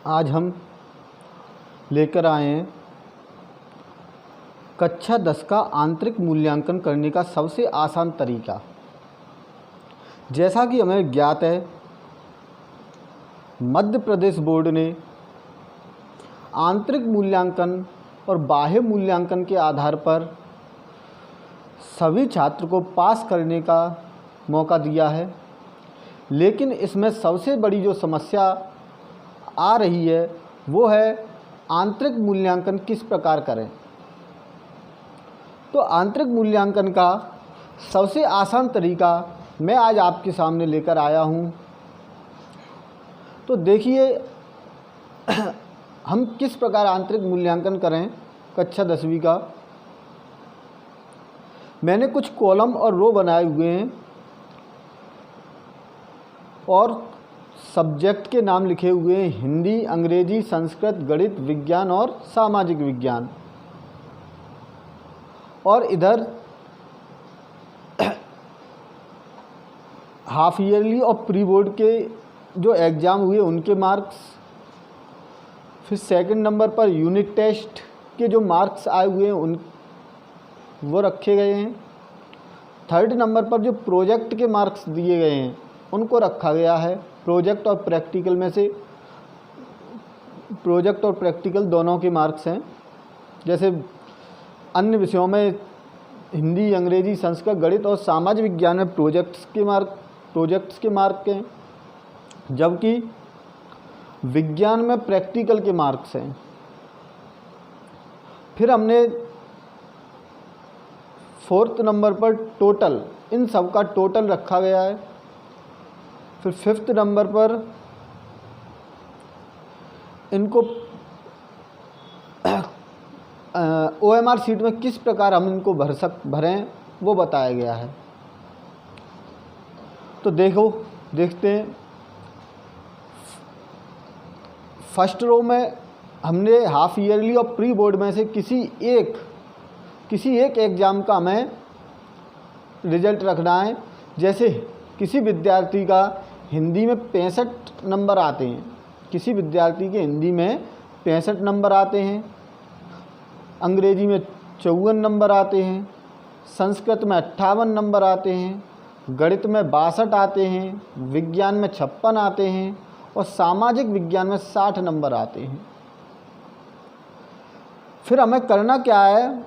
आज हम लेकर आए हैं कक्षा 10 का आंतरिक मूल्यांकन करने का सबसे आसान तरीका। जैसा कि हमें ज्ञात है, मध्य प्रदेश बोर्ड ने आंतरिक मूल्यांकन और बाह्य मूल्यांकन के आधार पर सभी छात्र को पास करने का मौका दिया है। लेकिन इसमें सबसे बड़ी जो समस्या आ रही है वो है आंतरिक मूल्यांकन किस प्रकार करें। तो आंतरिक मूल्यांकन का सबसे आसान तरीका मैं आज आपके सामने लेकर आया हूँ। तो देखिए हम किस प्रकार आंतरिक मूल्यांकन करें कक्षा 10वीं का। मैंने कुछ कॉलम और रो बनाए हुए हैं और सब्जेक्ट के नाम लिखे हुए हैं: हिंदी, अंग्रेजी, संस्कृत, गणित, विज्ञान और सामाजिक विज्ञान। और इधर हाफ ईयरली और प्री बोर्ड के जो एग्ज़ाम हुए उनके मार्क्स, फिर सेकंड नंबर पर यूनिट टेस्ट के जो मार्क्स आए हुए हैं उन वो रखे गए हैं। थर्ड नंबर पर जो प्रोजेक्ट के मार्क्स दिए गए हैं उनको रखा गया है। प्रोजेक्ट और प्रैक्टिकल में से प्रोजेक्ट और प्रैक्टिकल दोनों के मार्क्स हैं। जैसे अन्य विषयों में हिंदी, अंग्रेजी, संस्कृत, गणित और सामाजिक विज्ञान में प्रोजेक्ट्स के मार्क हैं, जबकि विज्ञान में प्रैक्टिकल के मार्क्स हैं। फिर हमने फोर्थ नंबर पर टोटल, इन सब का टोटल रखा गया है। फिर फिफ्थ नंबर पर इनको OMR सीट में किस प्रकार हम इनको भरें वो बताया गया है। तो देखते हैं। फर्स्ट रो में हमने हाफ ईयरली और प्री बोर्ड में से किसी एक एग्ज़ाम का हमें रिजल्ट रखना है। जैसे किसी विद्यार्थी का हिंदी में 65 नंबर आते हैं, किसी विद्यार्थी के हिंदी में 65 नंबर आते हैं, अंग्रेजी में 54 नंबर आते हैं, संस्कृत में 58 नंबर आते हैं, गणित में 62 आते हैं, विज्ञान में 56 आते हैं और सामाजिक विज्ञान में 60 नंबर आते हैं। फिर हमें करना क्या है,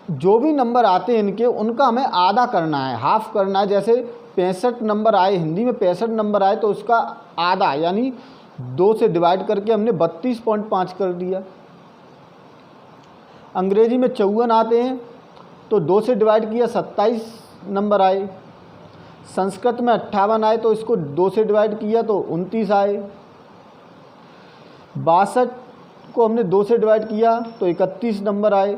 जो भी नंबर आते हैं इनके, उनका हमें आधा करना है, हाफ करना है। जैसे 65 नंबर आए, हिंदी में 65 नंबर आए तो उसका आधा यानी 2 से डिवाइड करके हमने 32.5 कर दिया। अंग्रेजी में 54 आते हैं तो 2 से डिवाइड किया, 27 नंबर आए। संस्कृत में 58 आए तो इसको 2 से डिवाइड किया तो 29 आए। 62 को हमने 2 से डिवाइड किया तो 31 नंबर आए।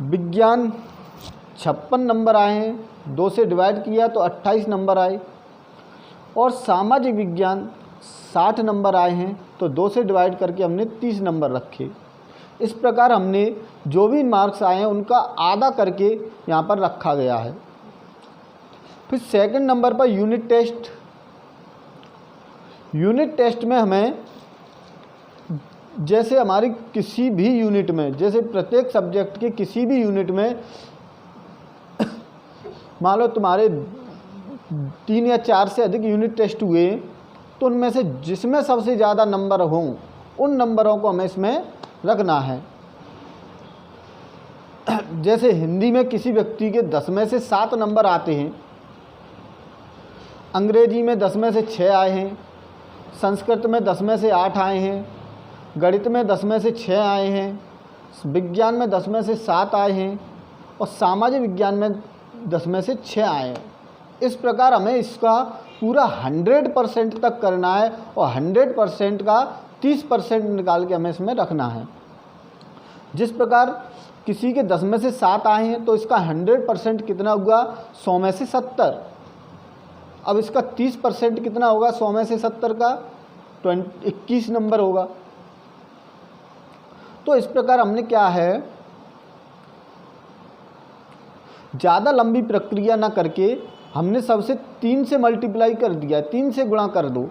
विज्ञान 56 नंबर आए हैं, 2 से डिवाइड किया तो 28 नंबर आए। और सामाजिक विज्ञान 60 नंबर आए हैं तो 2 से डिवाइड करके हमने 30 नंबर रखे। इस प्रकार हमने जो भी मार्क्स आए हैं उनका आधा करके यहाँ पर रखा गया है। फिर सेकंड नंबर पर यूनिट टेस्ट में हमें, जैसे हमारी किसी भी यूनिट में, जैसे प्रत्येक सब्जेक्ट के किसी भी यूनिट में मान लो तुम्हारे 3 या 4 से अधिक यूनिट टेस्ट हुए तो उनमें से जिसमें सबसे ज़्यादा नंबर हों उन नंबरों को हमें इसमें रखना है। जैसे हिंदी में किसी व्यक्ति के 10 में से 7 नंबर आते हैं, अंग्रेजी में 10 में से 6 आए हैं, संस्कृत में 10 में से 8 आए हैं, गणित में 10 में से 6 आए हैं, विज्ञान में 10 में से 7 आए हैं और सामाजिक विज्ञान में 10 में से 6 आए हैं। इस प्रकार हमें इसका पूरा 100% तक करना है और 100% का 30% निकाल के हमें इसमें रखना है। जिस प्रकार किसी के 10 में से 7 आए हैं तो इसका 100% कितना हुआ, 100 में से 70। अब इसका 30% कितना होगा 100 में से 70 का, 21 नंबर होगा। तो इस प्रकार हमने क्या है, ज़्यादा लंबी प्रक्रिया ना करके हमने सबसे 3 से मल्टीप्लाई कर दिया, 3 से गुणा कर दो।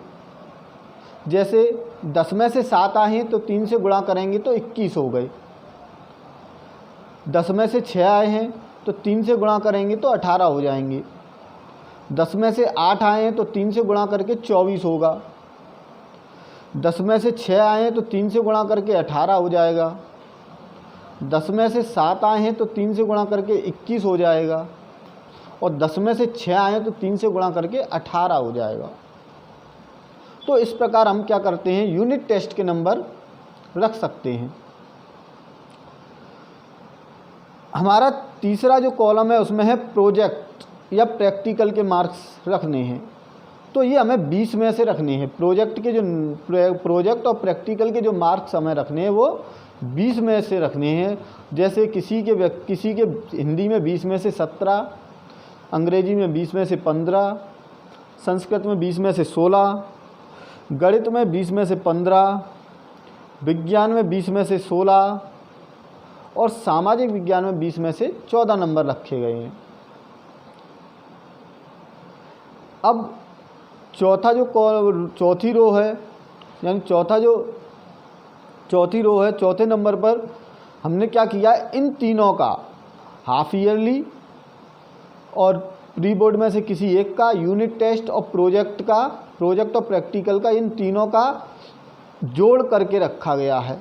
जैसे 10 में से 7 आए हैं तो 3 से गुणा करेंगे तो 21 हो गए। 10 में से 6 आए हैं तो 3 से गुणा करेंगे तो 18 हो जाएंगे। 10 में से 8 आए हैं तो 3 से गुणा करके 24 होगा। 10 में से 6 आए हैं तो 3 से गुणा करके 18 हो जाएगा। 10 में से 7 आए हैं तो 3 से गुणा करके 21 हो जाएगा। और 10 में से 6 आए हैं तो 3 से गुणा करके 18 हो जाएगा। तो इस प्रकार हम क्या करते हैं, यूनिट टेस्ट के नंबर रख सकते हैं। हमारा तीसरा जो कॉलम है उसमें है प्रोजेक्ट या प्रैक्टिकल के मार्क्स रखने हैं। तो ये हमें 20 में से रखने हैं। प्रोजेक्ट और प्रैक्टिकल के जो मार्क्स हमें रखने हैं वो 20 में से रखने हैं। जैसे किसी के हिंदी में 20 में से 17, अंग्रेजी में 20 में से 15, संस्कृत में 20 में से 16, गणित में 20 में से 15, विज्ञान में 20 में से 16 और सामाजिक विज्ञान में 20 में से 14 नंबर रखे गए हैं। अब चौथी रो है, यानी चौथी रो है, चौथे नंबर पर हमने क्या किया, इन तीनों का हाफ ईयरली और प्री बोर्ड में से किसी एक का, यूनिट टेस्ट और प्रोजेक्ट और प्रैक्टिकल का, इन तीनों का जोड़ करके रखा गया है।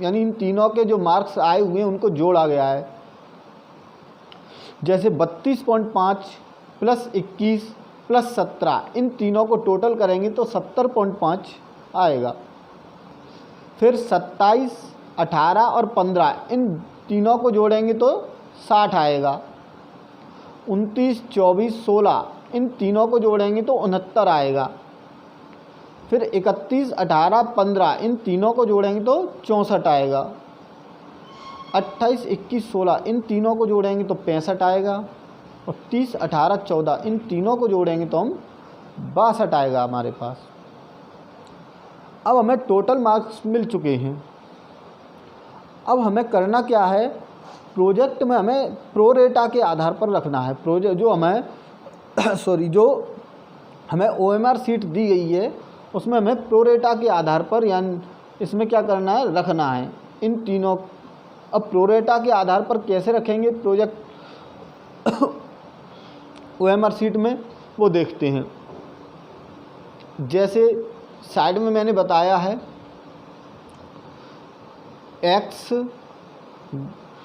यानी इन तीनों के जो मार्क्स आए हुए हैं उनको जोड़ा गया है। जैसे 32.5 प्लस 21 प्लस 17, इन तीनों को टोटल करेंगे तो 70.5 आएगा। फिर 27, 18 और 15, इन तीनों को जोड़ेंगे तो 60 आएगा। 29, 24, 16, इन तीनों को जोड़ेंगे तो 69 आएगा। फिर 31, 18, 15, इन तीनों को जोड़ेंगे तो 64 आएगा। 28, 21, 16, इन तीनों को जोड़ेंगे तो 65 आएगा। और 30, 18, 14, इन तीनों को जोड़ेंगे तो हम 62 आएगा हमारे पास। अब हमें टोटल मार्क्स मिल चुके हैं। अब हमें करना क्या है, प्रोजेक्ट में हमें प्रोरेटा के आधार पर रखना है। जो हमें OMR सीट दी गई है उसमें हमें प्रोरेटा के आधार पर, यानी इसमें क्या करना है, रखना है इन तीनों। अब प्रोरेटा के आधार पर कैसे रखेंगे प्रोजेक्ट OMR सीट में, वो देखते हैं। जैसे साइड में मैंने बताया है, x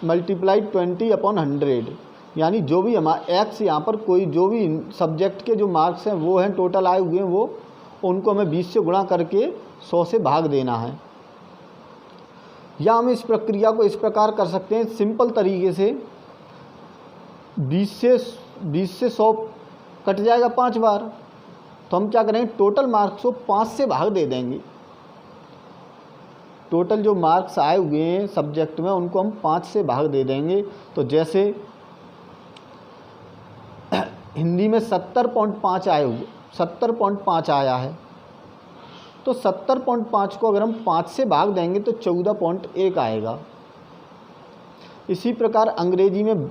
मल्टीप्लाई 20/100, यानी जो भी हमारा x यहाँ पर कोई जो भी सब्जेक्ट के जो मार्क्स हैं वो हैं टोटल आए हुए हैं, वो उनको हमें 20 से गुणा करके 100 से भाग देना है। या हम इस प्रक्रिया को इस प्रकार कर सकते हैं सिंपल तरीके से, 20 से 100 कट जाएगा 5 बार, तो हम क्या करेंगे, टोटल मार्क्स को 5 से भाग दे देंगे। टोटल जो मार्क्स आए हुए हैं सब्जेक्ट में उनको हम 5 से भाग दे देंगे। तो जैसे हिंदी में 70.5 आए हुए, 70.5 आया है, तो 70.5 को अगर हम 5 से भाग देंगे तो 14.1 आएगा। इसी प्रकार अंग्रेजी में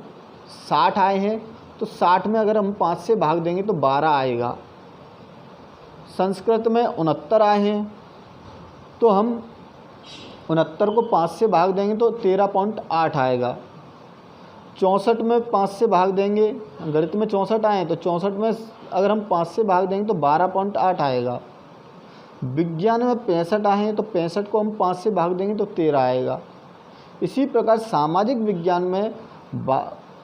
60 आए हैं, तो 60 में अगर हम 5 से भाग देंगे तो 12 आएगा। संस्कृत में 69 आए हैं, तो हम 69 को 5 से भाग देंगे तो 13.8 आएगा। 64 में 5 से भाग देंगे, गणित में 64 आए हैं, तो 64 में अगर हम 5 से भाग देंगे तो 12.8 आएगा। विज्ञान में 65 आए हैं, तो 65 को हम 5 से भाग देंगे तो 13 आएगा। इसी प्रकार सामाजिक विज्ञान में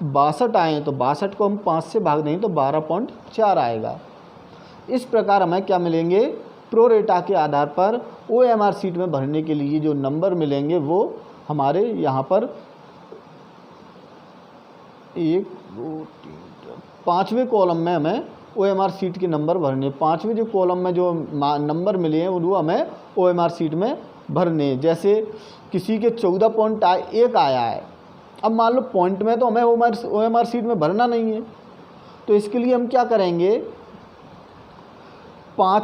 62 आए हैं, तो 62 को हम 5 से भाग देंगे तो 12.4 आएगा। इस प्रकार हमें क्या मिलेंगे, प्रोरेटा के आधार पर OMR सीट में भरने के लिए जो नंबर मिलेंगे वो हमारे यहाँ पर 1, 2, 3, 5वें कॉलम में हमें OMR सीट के नंबर भरने। 5वें जो कॉलम में जो नंबर मिले हैं वो हमें OMR सीट में भरने। जैसे किसी के 14.1 आया है, अब मान लो पॉइंट में तो हमें OMR सीट में भरना नहीं है, तो इसके लिए हम क्या करेंगे, 5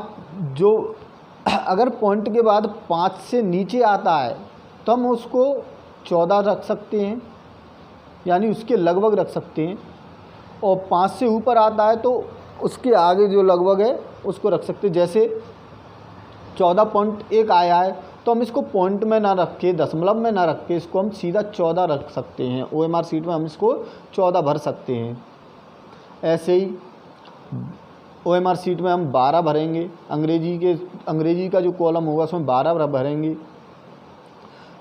जो अगर पॉइंट के बाद 5 से नीचे आता है तो हम उसको 14 रख सकते हैं, यानी उसके लगभग रख सकते हैं। और 5 से ऊपर आता है तो उसके आगे जो लगभग है उसको रख सकते हैं। जैसे 14.1 आया है तो हम इसको पॉइंट में ना रख के, दशमलव में ना रख के, इसको हम सीधा 14 रख सकते हैं। OMR शीट में हम इसको 14 भर सकते हैं। ऐसे ही OMR शीट में हम 12 भरेंगे। अंग्रेजी का जो कॉलम होगा उसमें 12 भरेंगे।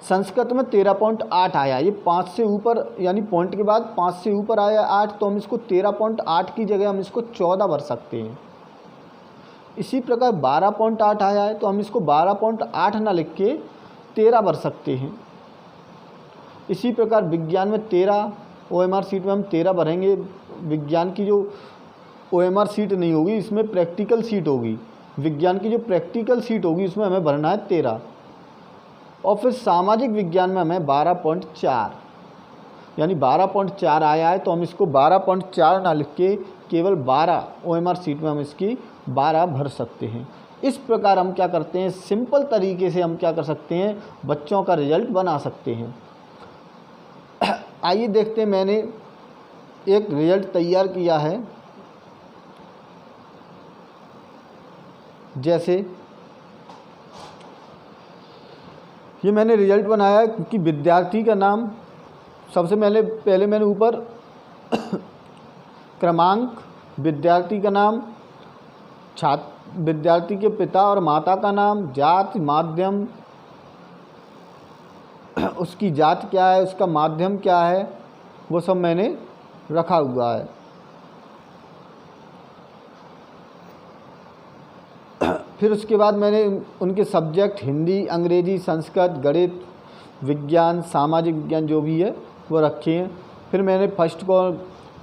संस्कृत में 13.8 आया, ये 5 से ऊपर, यानी पॉइंट के बाद 5 से ऊपर आया 8, तो हम इसको 13.8 की जगह हम इसको 14 भर सकते हैं। इसी प्रकार 12.8 आया है तो हम इसको 12.8 ना लिख के 13 भर सकते हैं। इसी प्रकार विज्ञान में 13, OMR शीट में हम 13 भरेंगे। विज्ञान की जो OMR शीट नहीं होगी, इसमें प्रैक्टिकल शीट होगी। विज्ञान की जो प्रैक्टिकल शीट होगी उसमें हमें भरना है 13। और फिर सामाजिक विज्ञान में हमें 12.4, यानी 12.4 आया है तो हम इसको 12.4 ना लिख के केवल 12, OMR शीट में हम इसकी 12 भर सकते हैं। इस प्रकार हम क्या करते हैं, सिंपल तरीके से हम क्या कर सकते हैं, बच्चों का रिजल्ट बना सकते हैं। आइए देखते हैं, मैंने एक रिजल्ट तैयार किया है। जैसे ये मैंने रिजल्ट बनाया है कि विद्यार्थी का नाम, सबसे पहले मैंने ऊपर क्रमांक, विद्यार्थी का नाम, विद्यार्थी के पिता और माता का नाम, जाति, माध्यम, उसकी जाति क्या है, उसका माध्यम क्या है, वो सब मैंने रखा हुआ है। फिर उसके बाद मैंने उनके सब्जेक्ट हिंदी, अंग्रेजी, संस्कृत, गणित, विज्ञान, सामाजिक विज्ञान जो भी है वो रखे हैं। फिर मैंने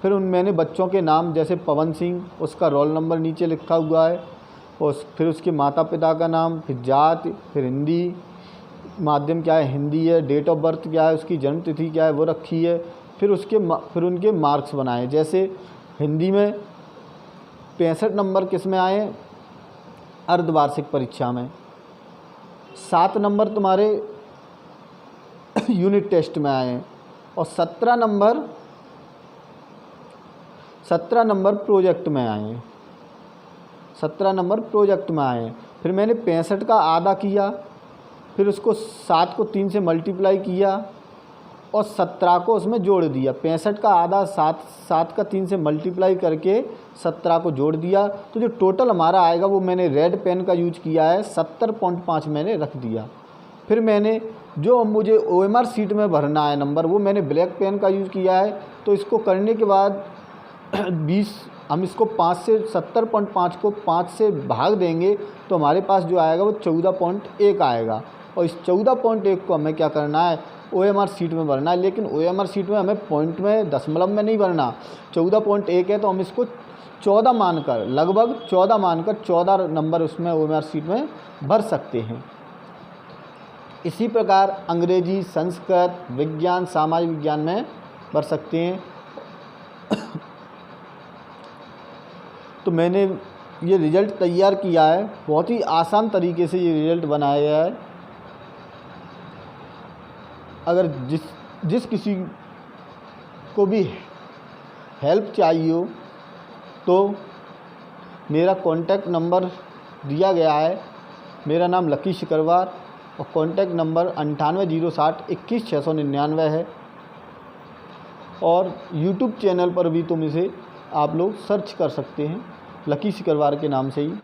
मैंने बच्चों के नाम, जैसे पवन सिंह, उसका रोल नंबर नीचे लिखा हुआ है, और फिर उसके माता पिता का नाम, फिर जाति, फिर हिंदी, माध्यम क्या है, हिंदी है, डेट ऑफ बर्थ क्या है, उसकी जन्म तिथि क्या है वो रखी है। फिर उनके मार्क्स बनाए। जैसे हिंदी में 65 नंबर किस में आए, अर्धवार्षिक परीक्षा में। 7 नंबर तुम्हारे यूनिट टेस्ट में आए हैं, और 17 नंबर प्रोजेक्ट में आए हैं। 17 नंबर प्रोजेक्ट में आए हैं। फिर मैंने 65 का आधा किया, फिर उसको 7 को 3 से मल्टीप्लाई किया और 17 को उसमें जोड़ दिया। 65 का आधा 7 का 3 से मल्टीप्लाई करके 17 को जोड़ दिया, तो जो टोटल हमारा आएगा वो मैंने रेड पेन का यूज किया है, 70.5 मैंने रख दिया। फिर मैंने जो मुझे OMR शीट में भरना है नंबर, वो मैंने ब्लैक पेन का यूज़ किया है। तो इसको करने के बाद 20, हम इसको 5 से 70.5 को 5 से भाग देंगे तो हमारे पास जो आएगा वो 14.1 आएगा। और इस 14.1 को हमें क्या करना है, OMR शीट में भरना है। लेकिन OMR शीट में हमें पॉइंट में, दशमलव में नहीं भरना। 14.1 है तो हम इसको 14 मानकर, लगभग 14 मानकर 14 नंबर उसमें OMR शीट में भर सकते हैं। इसी प्रकार अंग्रेजी, संस्कृत, विज्ञान, सामाजिक विज्ञान में भर सकते हैं। तो मैंने ये रिज़ल्ट तैयार किया है, बहुत ही आसान तरीके से ये रिज़ल्ट बनाया गया है। अगर जिस किसी को भी हेल्प चाहिए हो तो मेरा कॉन्टैक्ट नंबर दिया गया है। मेरा नाम लकी शिकरवार और कॉन्टैक्ट नंबर 9806216699 है। और यूट्यूब चैनल पर भी तुम इसे आप लोग सर्च कर सकते हैं लकी शिकरवार के नाम से ही।